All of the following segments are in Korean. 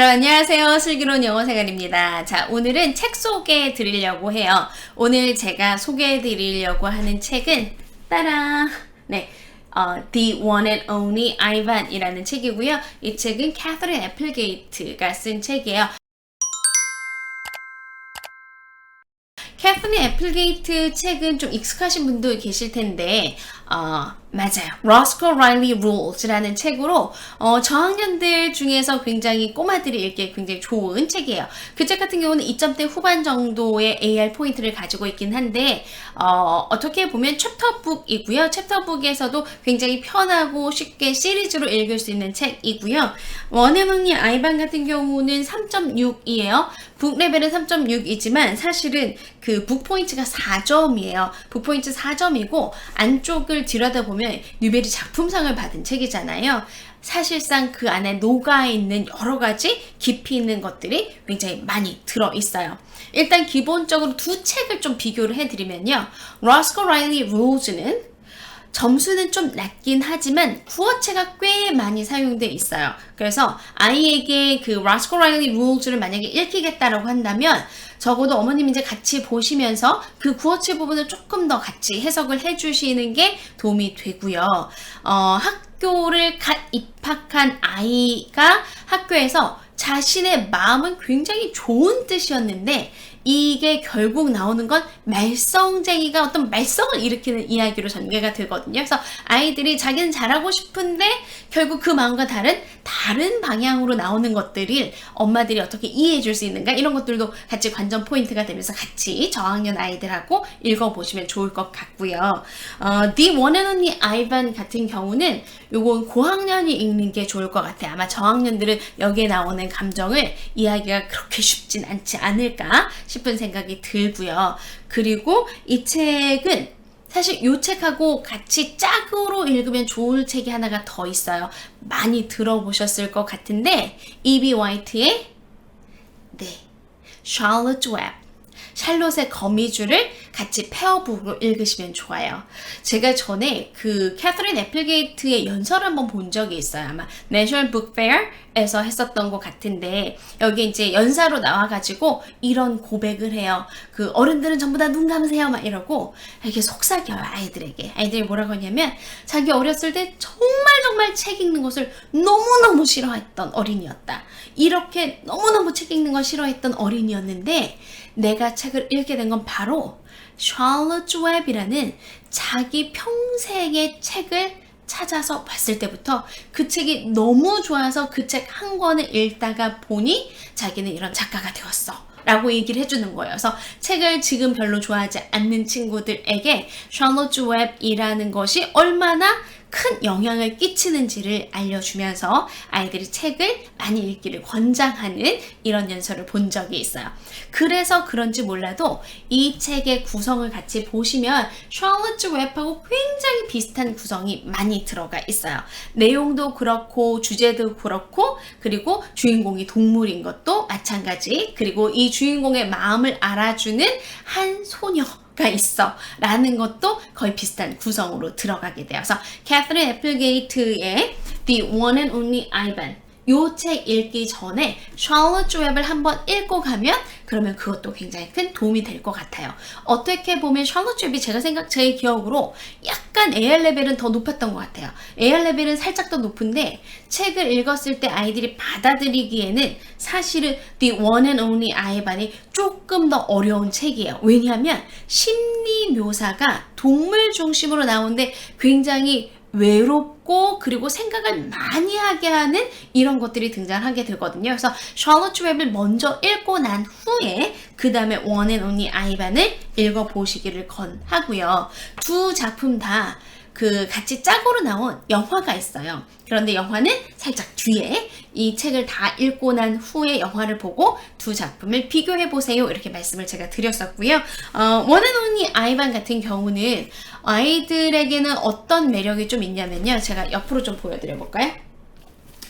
여러분 안녕하세요. 슬기로운 영어생활입니다. 자, 오늘은 책 소개해 드리려고 해요. 오늘 제가 소개해 드리려고 하는 책은 따라 The One and Only Ivan 이라는 책이고요. 이 책은 캐서린 애플게이트가 쓴 책이에요. 캐서린 애플게이트 책은 좀 익숙하신 분도 계실 텐데 맞아요. Roscoe Riley Rules라는 책으로 저학년들 중에서 굉장히 꼬마들이 읽기에 굉장히 좋은 책이에요. 그 책 같은 경우는 2점대 후반 정도의 AR 포인트를 가지고 있긴 한데 어떻게 보면 챕터북이고요. 챕터북에서도 굉장히 편하고 쉽게 시리즈로 읽을 수 있는 책이고요. 원앤온리 아이반 같은 경우는 3.6이에요. 북 레벨은 3.6이지만 사실은 그 북 포인트가 4점이에요. 북 포인트 4점이고 안쪽을 들여다보면 뉴베리 작품상을 받은 책이잖아요. 사실상 그 안에 녹아있는 여러 가지 깊이 있는 것들이 굉장히 많이 들어있어요. 일단 기본적으로 두 책을 좀 비교를 해드리면요. Roscoe Riley Rules는 점수는 좀 낮긴 하지만 구어체가 꽤 많이 사용되어 있어요. 그래서 아이에게 그 Roscoe Riley Rules를 만약에 읽히겠다라고 한다면 적어도 어머님 이제 같이 보시면서 그 구어체 부분을 조금 더 같이 해석을 해주시는 게 도움이 되고요. 학교를 갓 입학한 아이가 학교에서 자신의 마음은 굉장히 좋은 뜻이었는데 이게 결국 나오는 건 말썽쟁이가 어떤 말썽을 일으키는 이야기로 전개가 되거든요. 그래서 아이들이 자기는 잘하고 싶은데 결국 그 마음과 다른 방향으로 나오는 것들을 엄마들이 어떻게 이해해 줄 수 있는가 이런 것들도 같이 관전 포인트가 되면서 같이 저학년 아이들하고 읽어보시면 좋을 것 같고요. The One and Only Ivan 같은 경우는 요건 고학년이 읽는 게 좋을 것 같아요. 아마 저학년들은 여기에 나오는 감정을 이해하기가 그렇게 쉽진 않지 않을까 싶은 생각이 들고요. 그리고 이 책은 사실 이 책하고 같이 짝으로 읽으면 좋을 책이 하나가 더 있어요. 많이 들어보셨을 것 같은데 E.B. 화이트의 Charlotte's Web, 샬롯의 거미줄을 같이 페어북으로 읽으시면 좋아요. 제가 전에 그 캐서린 애플게이트의 연설을 한번 본 적이 있어요. 아마 내셔널 북페어에서 했었던 것 같은데 여기 이제 연사로 나와가지고 이런 고백을 해요. 그 어른들은 전부 다 눈 감으세요 막 이러고 이렇게 속삭여요 아이들에게. 아이들이 뭐라고 하냐면 자기 어렸을 때 정말 책 읽는 것을 너무너무 싫어했던 어린이였다. 이렇게 너무너무 책 읽는 걸 싫어했던 어린이였는데 내가 책을 읽게 된 건 바로 Charlotte's Web이라는 자기 평생의 책을 찾아서 봤을 때부터 그 책이 너무 좋아서 그 책 한 권을 읽다가 보니 자기는 이런 작가가 되었어 라고 얘기를 해주는 거예요. 그래서 책을 지금 별로 좋아하지 않는 친구들에게 Charlotte's Web이라는 것이 얼마나 큰 영향을 끼치는지를 알려주면서 아이들이 책을 많이 읽기를 권장하는 이런 연설을 본 적이 있어요. 그래서 그런지 몰라도 이 책의 구성을 같이 보시면 샬롯츠 웹하고 굉장히 비슷한 구성이 많이 들어가 있어요. 내용도 그렇고 주제도 그렇고 그리고 주인공이 동물인 것도 마찬가지. 그리고 이 주인공의 마음을 알아주는 한 소녀가 있어 라는 것도 거의 비슷한 구성으로 들어가게 되어서 캐서린 애플게이트의 The One and Only Ivan 요 책 읽기 전에 샬롯츠 웹을 한번 읽고 가면 그러면 그것도 굉장히 큰 도움이 될 것 같아요. 어떻게 보면 샬롯츠 웹이 제 기억으로 약간 AR 레벨은 더 높았던 것 같아요. AR 레벨은 살짝 더 높은데 책을 읽었을 때 아이들이 받아들이기에는 사실은 The One and Only Ivan이 조금 더 어려운 책이에요. 왜냐하면 심리 묘사가 동물 중심으로 나오는데 굉장히 외롭고 그리고 생각을 많이 하게 하는 이런 것들이 등장하게 되거든요. 그래서 샬롯츠 웹을 먼저 읽고 난 후에 그 다음에 One and Only Ivan을 읽어보시기를 권하고요. 두 작품 다 그 같이 짝으로 나온 영화가 있어요. 그런데 영화는 살짝 뒤에 이 책을 다 읽고 난 후에 영화를 보고 두 작품을 비교해 보세요. 이렇게 말씀을 제가 드렸었고요. One and Only Ivan 같은 경우는 아이들에게는 어떤 매력이 좀 있냐면요. 제가 옆으로 좀 보여드려 볼까요?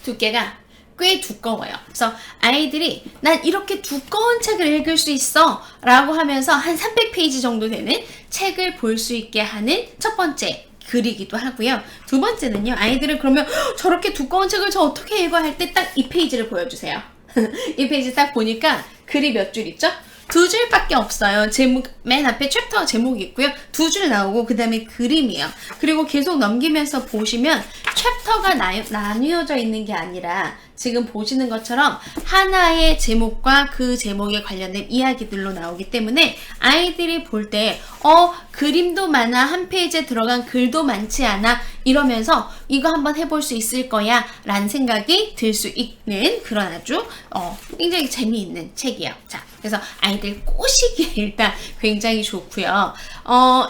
두께가 꽤 두꺼워요. 그래서 아이들이 난 이렇게 두꺼운 책을 읽을 수 있어 라고 하면서 한 300페이지 정도 되는 책을 볼 수 있게 하는 첫 번째 글이기도 하고요. 두 번째는요. 아이들은 그러면 저렇게 두꺼운 책을 저 어떻게 읽어야 할 때 딱 이 페이지를 보여주세요. 이 페이지 딱 보니까 글이 몇 줄 있죠? 2줄밖에 없어요. 제목, 맨 앞에 챕터 제목이 있고요. 2줄 나오고 그 다음에 그림이에요. 그리고 계속 넘기면서 보시면 챕터가 나뉘어져 있는 게 아니라 지금 보시는 것처럼 하나의 제목과 그 제목에 관련된 이야기들로 나오기 때문에 아이들이 볼 때 그림도 많아, 한 페이지에 들어간 글도 많지 않아, 이러면서 이거 한번 해볼 수 있을 거야 라는 생각이 들 수 있는 그런 아주 굉장히 재미있는 책이에요. 자, 그래서 아이들 꼬시기에 일단 굉장히 좋고요.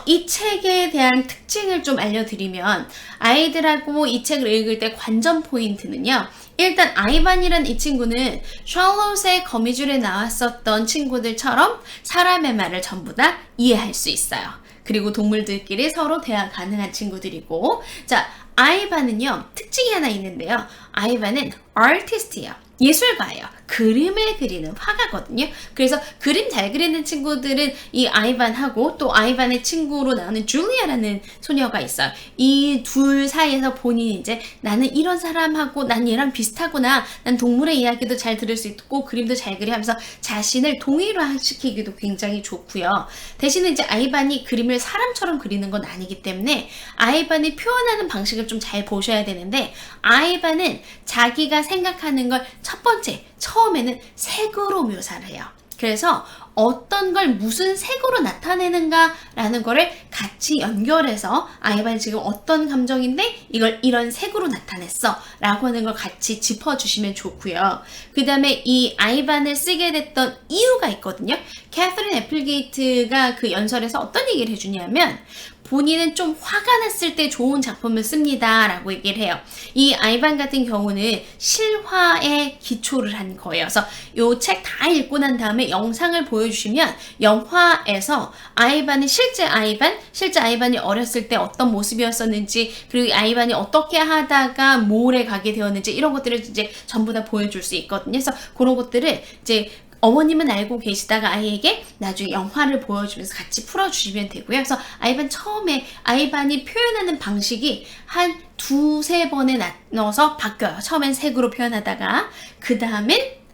이 책에 대한 특징을 좀 알려드리면, 아이들하고 이 책을 읽을 때 관전 포인트는요, 일단 아이반이란 이 친구는 샬롯의 거미줄에 나왔었던 친구들처럼 사람의 말을 전부 다 이해할 수 있어요. 그리고 동물들끼리 서로 대화 가능한 친구들이고, 자, 아이반은요, 특징이 하나 있는데요. 아이반은 아티스트예요. 예술가예요. 그림을 그리는 화가거든요. 그래서 그림 잘 그리는 친구들은 이 아이반하고 또 아이반의 친구로 나오는 줄리아라는 소녀가 있어요. 이 둘 사이에서 본인이 이제 나는 이런 사람하고 난 얘랑 비슷하구나. 난 동물의 이야기도 잘 들을 수 있고 그림도 잘 그려 하면서 자신을 동일화시키기도 굉장히 좋고요. 대신에 이제 아이반이 그림을 사람처럼 그리는 건 아니기 때문에 아이반이 표현하는 방식을 좀 잘 보셔야 되는데, 아이반은 자기가 생각하는 걸 첫 번째, 처음에는 색으로 묘사를 해요. 그래서 어떤 걸 무슨 색으로 나타내는가 라는 거를 같이 연결해서 아이반이 지금 어떤 감정인데 이걸 이런 색으로 나타냈어 라고 하는 걸 같이 짚어주시면 좋고요. 그 다음에 이 아이반을 쓰게 됐던 이유가 있거든요. 캐서린 애플게이트가 그 연설에서 어떤 얘기를 해주냐면, 본인은 좀 화가 났을 때 좋은 작품을 씁니다 라고 얘기를 해요. 이 아이반 같은 경우는 실화에 기초를 한 거예요. 그래서 이 책 다 읽고 난 다음에 영상을 보여주시면 영화에서 아이반이 실제 아이반이 어렸을 때 어떤 모습이었었는지, 그리고 아이반이 어떻게 하다가 몰에 가게 되었는지, 이런 것들을 이제 전부 다 보여줄 수 있거든요. 그래서 그런 것들을 이제 어머님은 알고 계시다가 아이에게 나중에 영화를 보여주면서 같이 풀어주시면 되고요. 그래서 아이반 처음에 아이반이 표현하는 방식이 한 2-3번에 나눠서 바뀌어요. 처음엔 색으로 표현하다가 그 다음엔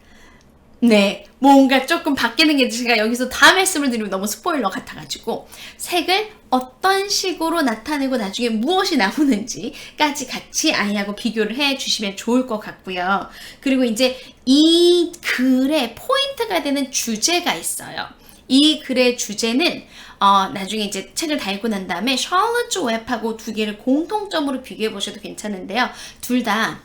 뭔가 조금 바뀌는 게, 제가 여기서 다 말씀을 드리면 너무 스포일러 같아가지고 색을 어떤 식으로 나타내고 나중에 무엇이 나오는지까지 같이 아이하고 비교를 해주시면 좋을 것 같고요. 그리고 이제 이 글의 포인트가 되는 주제가 있어요. 이 글의 주제는 나중에 이제 책을 다 읽고 난 다음에 샬롯 웹하고 두 개를 공통점으로 비교해 보셔도 괜찮은데요. 둘 다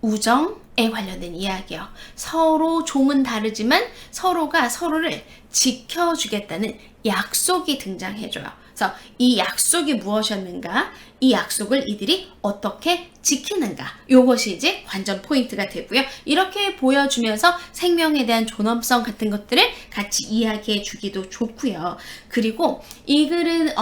우정에 관련된 이야기예요. 서로 종은 다르지만 서로가 서로를 지켜주겠다는 약속이 등장해줘요. 그래서 이 약속이 무엇이었는가, 이 약속을 이들이 어떻게 지키는가, 요것이 이제 관전 포인트가 되고요. 이렇게 보여주면서 생명에 대한 존엄성 같은 것들을 같이 이야기해 주기도 좋고요. 그리고 이 글은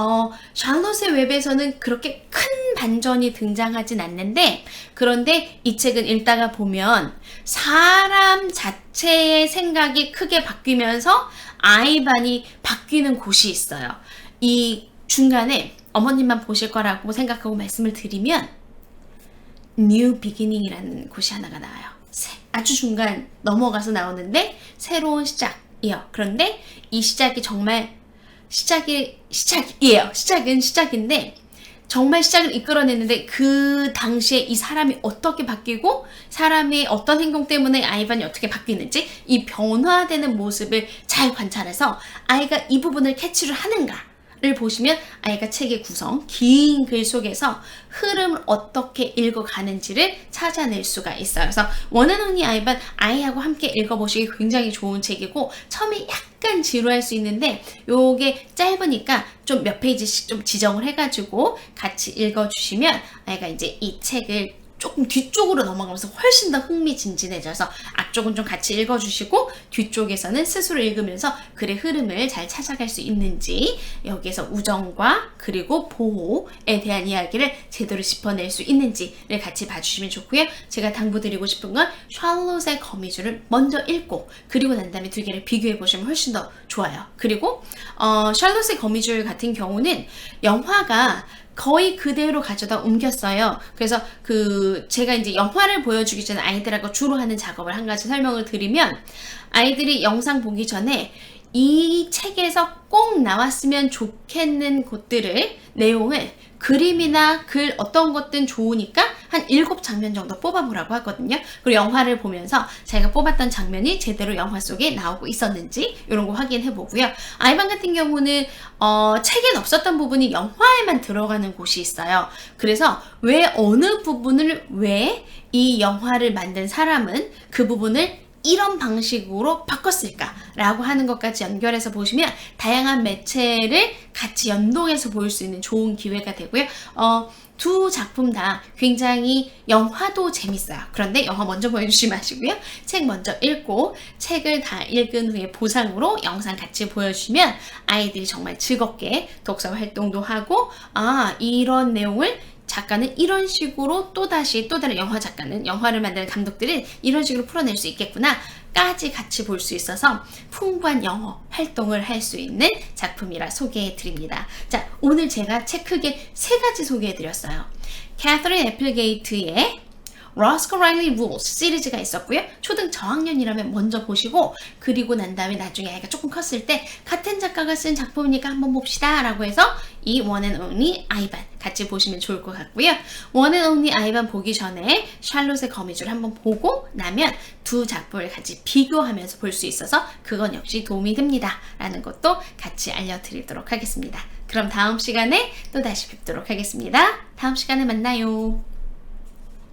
샬롯의 웹에서는 그렇게 큰 반전이 등장하진 않는데, 그런데 이 책은 읽다가 보면 사람 자체의 생각이 크게 바뀌면서 아이반이 바뀌는 곳이 있어요. 이 중간에 어머님만 보실 거라고 생각하고 말씀을 드리면 New Beginning이라는 곳이 하나가 나와요. 아주 중간 넘어가서 나오는데 새로운 시작이에요. 그런데 이 시작이 정말 시작이에요. 시작은 시작인데 정말 시작을 이끌어냈는데, 그 당시에 이 사람이 어떻게 바뀌고 사람의 어떤 행동 때문에 아이반이 어떻게 바뀌는지, 이 변화되는 모습을 잘 관찰해서 아이가 이 부분을 캐치를 하는가 를 보시면 아이가 책의 구성, 긴 글 속에서 흐름을 어떻게 읽어가는지를 찾아낼 수가 있어요. 그래서 원앤온리 아이반, 아이하고 함께 읽어보시기 굉장히 좋은 책이고, 처음에 약간 지루할 수 있는데 요게 짧으니까 좀 몇 페이지씩 좀 지정을 해가지고 같이 읽어주시면 아이가 이제 이 책을 조금 뒤쪽으로 넘어가면서 훨씬 더 흥미진진해져서 앞쪽은 좀 같이 읽어주시고 뒤쪽에서는 스스로 읽으면서 글의 흐름을 잘 찾아갈 수 있는지, 여기에서 우정과 그리고 보호에 대한 이야기를 제대로 짚어낼 수 있는지를 같이 봐주시면 좋고요. 제가 당부드리고 싶은 건 샬롯의 거미줄을 먼저 읽고 그리고 난 다음에 두 개를 비교해 보시면 훨씬 더 좋아요. 그리고 샬롯의 거미줄 같은 경우는 영화가 거의 그대로 가져다 옮겼어요. 그래서 제가 이제 영화를 보여주기 전에 아이들하고 주로 하는 작업을 한 가지 설명을 드리면, 아이들이 영상 보기 전에 이 책에서 꼭 나왔으면 좋겠는 것들을, 내용을 그림이나 글 어떤 것든 좋으니까 한 7장면 정도 뽑아보라고 하거든요. 그리고 영화를 보면서 자기가 뽑았던 장면이 제대로 영화 속에 나오고 있었는지 이런 거 확인해 보고요. 아이방 같은 경우는 책엔 없었던 부분이 영화에만 들어가는 곳이 있어요. 그래서 왜 어느 부분을, 왜 이 영화를 만든 사람은 그 부분을 이런 방식으로 바꿨을까라고 하는 것까지 연결해서 보시면 다양한 매체를 같이 연동해서 볼 수 있는 좋은 기회가 되고요. 두 작품 다 굉장히 영화도 재밌어요. 그런데 영화 먼저 보여주지 마시고요. 책 먼저 읽고 책을 다 읽은 후에 보상으로 영상 같이 보여주시면 아이들이 정말 즐겁게 독서 활동도 하고, 이런 내용을 작가는 이런 식으로 또 다른 영화 작가는, 영화를 만드는 감독들은 이런 식으로 풀어낼 수 있겠구나 까지 같이 볼 수 있어서 풍부한 영어 활동을 할 수 있는 작품이라 소개해 드립니다. 자, 오늘 제가 책 크게 3가지 소개해 드렸어요. 캐서린 애플게이트의 Roscoe Riley Rules 시리즈가 있었고요. 초등 저학년이라면 먼저 보시고, 그리고 난 다음에 나중에 아이가 조금 컸을 때 같은 작가가 쓴 작품이니까 한번 봅시다 라고 해서 이 One and Only 아이반 같이 보시면 좋을 것 같고요. One and Only 아이반 보기 전에 샬롯의 거미줄 한번 보고 나면 두 작품을 같이 비교하면서 볼 수 있어서 그건 역시 도움이 됩니다 라는 것도 같이 알려드리도록 하겠습니다. 그럼 다음 시간에 또 다시 뵙도록 하겠습니다. 다음 시간에 만나요.